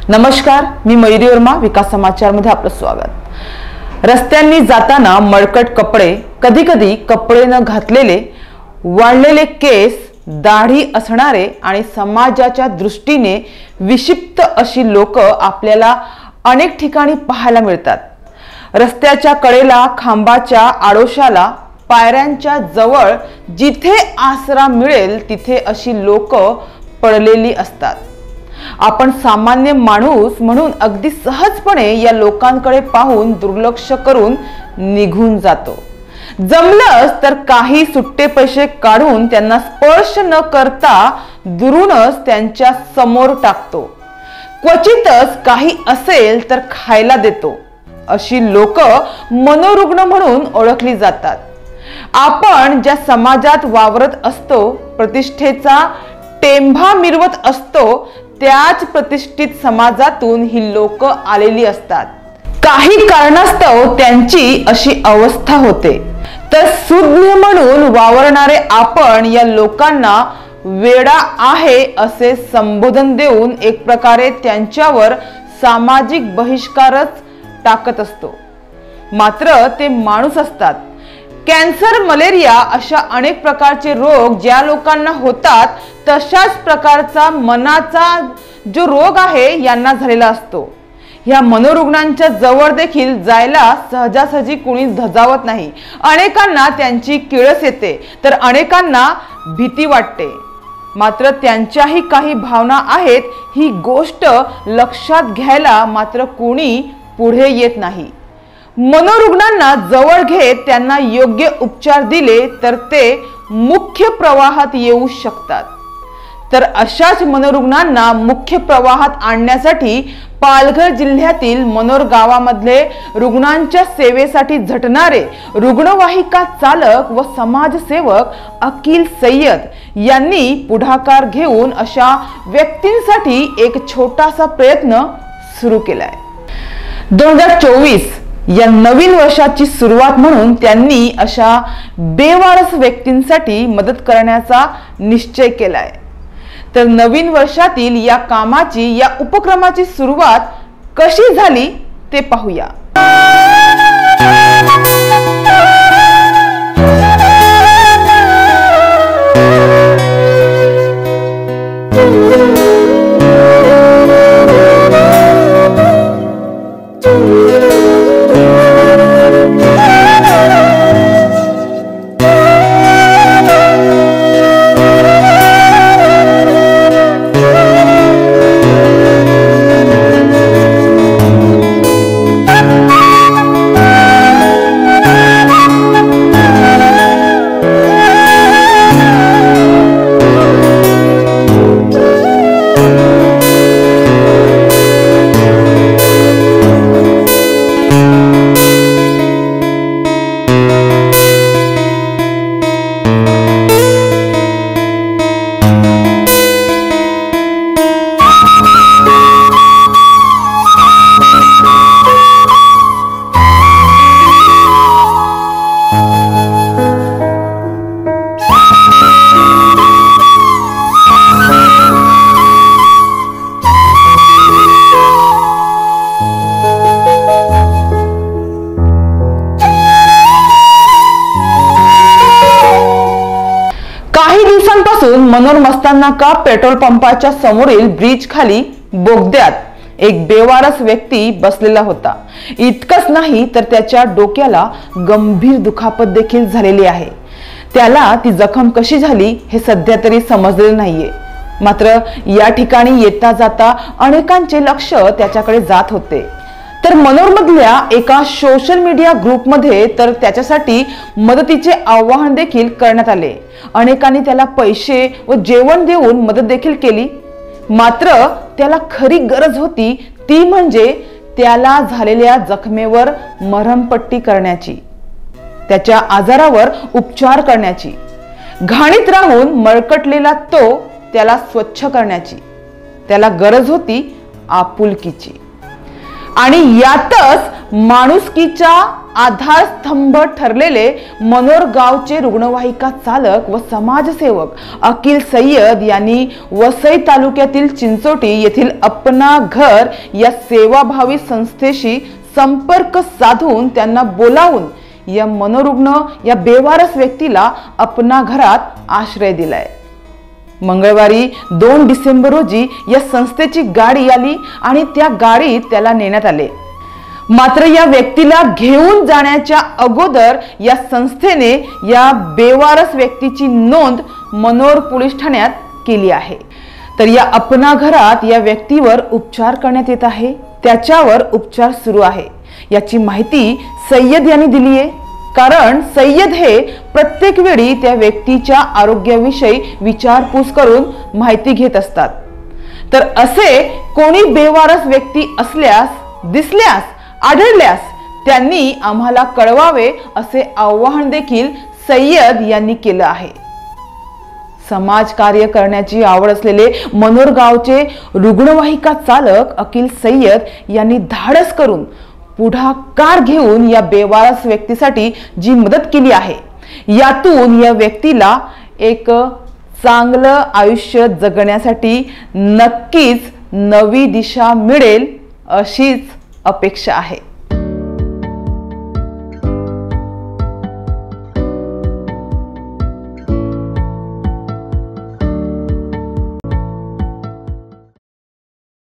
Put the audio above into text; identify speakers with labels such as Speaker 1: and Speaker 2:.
Speaker 1: नमस्कार, मी मयुरी वर्मा, विकास समाचार मध्ये आपलं स्वागत। रस्त्यांनी जाताना मळकट कपडे, कधी कधी कपडे न घातलेले, वाढलेले केस, दाढी असणारे आणि समाजाच्या दृष्टीने विक्षिप्त अशी लोक आपल्याला अनेक ठिकाणी पाहायला मिळतात। रस्त्याच्या कडेला, खांबाच्या आडोशाला, पायऱ्यांच्या जवळ जिथे आसरा मिळेल तिथे अशी लोक पडलेली असतात। आपण सामान्य माणूस म्हणून अगदी सहजपणे या लोकांकडे पाहून दुर्लक्ष करून निघून जातो। जमलंच तर काही सुट्टे पैसे काढून त्यांना स्पर्श न करता दुरूनच त्यांच्या समोर टाकतो। क्वचितच काही असेल तर खायला देतो। अशी लोक मनोरुग्ण म्हणून ओळखली जातात। आपण ज्या समाजात वावरत असतो, प्रतिष्ठेचा टेंभा मिरवत असतो, त्याच प्रतिष्ठित समाजातून ही लोक आलेली असतात। काही कारणास्तव त्यांची अशी अवस्था होते, तर सुज्ञ म्हणून वावरणारे आपण या लोकांना वेडा आहे असे संबोधन देऊन एक प्रकारे त्यांच्यावर सामाजिक बहिष्कारच टाकत असतो। मात्र ते माणूस असतात। कॅन्सर, मलेरिया अशा अनेक प्रकारचे रोग ज्या लोकांना होतात, तशाच प्रकारचा मनाचा जो रोग आहे यांना झालेला असतो। या मनोरुग्णांच्या जवळ देखील जायला सहजासहजी कुणी धजावत नाही। अनेकांना त्यांची किळस येते, तर अनेकांना भीती वाटते। मात्र त्यांच्याही काही भावना आहेत, ही गोष्ट लक्षात घ्यायला मात्र कुणी पुढे येत नाही। मनोरुग्णांना जवळ घेत त्यांना योग्य उपचार दिले तर ते मुख्य प्रवाहात येऊ शकतात। तर अशाच मनोरुग्णांना मुख्य प्रवाहात आणण्यासाठी पालघर जिल्ह्यातील मनोर गावामधले रुग्णांच्या सेवेसाठी झटणारे रुग्णवाहिका चालक व समाजसेवक अकील सय्यद यांनी पुढाकार घेऊन अशा व्यक्तींसाठी एक छोटासा प्रयत्न सुरू केलाय। 2024 या नवीन वर्षाची सुरुवात म्हणून त्यांनी अशा बेवारस व्यक्तींसाठी मदत करण्याचा निश्चय केलाय। तर नवीन वर्षातील या कामाची, या उपक्रमाची सुरुवात कशी झाली ते पाहूया। मनोर मस्तानाका पेट्रोल पंपाच्या समोरील ब्रिज खाली बोगद्यात एक बेवारस व्यक्ती बसलेला होता। इतकंच नाही तर त्याच्या डोक्याला गंभीर दुखापत देखील झालेली आहे। त्याला ती जखम कशी झाली हे सध्या तरी समजलेलं नाहीये। मात्र या ठिकाणी येता जाता अनेकांचे लक्ष त्याच्याकडे जात होते। तर मनोरमधल्या एका सोशल मीडिया ग्रुपमध्ये तर त्याच्यासाठी मदतीचे आवाहन देखील करण्यात आले। अनेकांनी त्याला पैसे व जेवण देऊन मदत देखील केली। मात्र त्याला खरी गरज होती ती म्हणजे त्याला झालेल्या जखमेवर मरहमपट्टी करण्याची, त्याच्या आजारावर उपचार करण्याची, घाणीत राहून मळकटलेला तो त्याला स्वच्छ करण्याची। त्याला गरज होती आपुलकीची। आणि यातच माणुसकीचा आधारस्तंभ ठरलेले मनोर गावचे रुग्णवाहिका चालक व समाजसेवक अकील सय्यद यांनी वसई तालुक्यातील चिंचोटी येथील अपना घर या सेवाभावी संस्थेशी संपर्क साधून त्यांना बोलावून या मनोरुग्ण या बेवारस व्यक्तीला अपना घरात आश्रय दिलाय। मंगळवारी 2 डिसेंबर रोजी या संस्थेची गाडी आली आणि त्या गाडीत त्याला नेण्यात आले। मात्र या व्यक्तीला घेऊन जाण्याच्या अगोदर या संस्थेने या बेवारस व्यक्तीची नोंद मनोर पोलीस ठाण्यात केली आहे। तर या अपना घरात या व्यक्तीवर उपचार करण्यात येत आहे, त्याच्यावर उपचार सुरू आहे याची माहिती सय्यद यांनी दिली आहे। कारण सय्यद हे प्रत्येक वेळी त्या व्यक्तीच्या आरोग्याविषयी विचारपूस करून माहिती घेत असतात। तर असे कोणी बेवारस व्यक्ती असल्यास, दिसल्यास, आढळल्यास त्यांनी आम्हाला कळवावे असे आवाहन देखील सय्यद यांनी केलं आहे। समाज कार्य करण्याची आवड असलेले मनोर गावचे रुग्णवाहिका चालक अकील सय्यद यांनी धाडस करून पुढाकार घेऊन या बेवारस व्यक्तीसाठी जी मदत केली आहे, यातून या व्यक्तीला एक चांगलं आयुष्य जगण्यासाठी नक्कीच नवी दिशा मिळेल अशीच अपेक्षा आहे।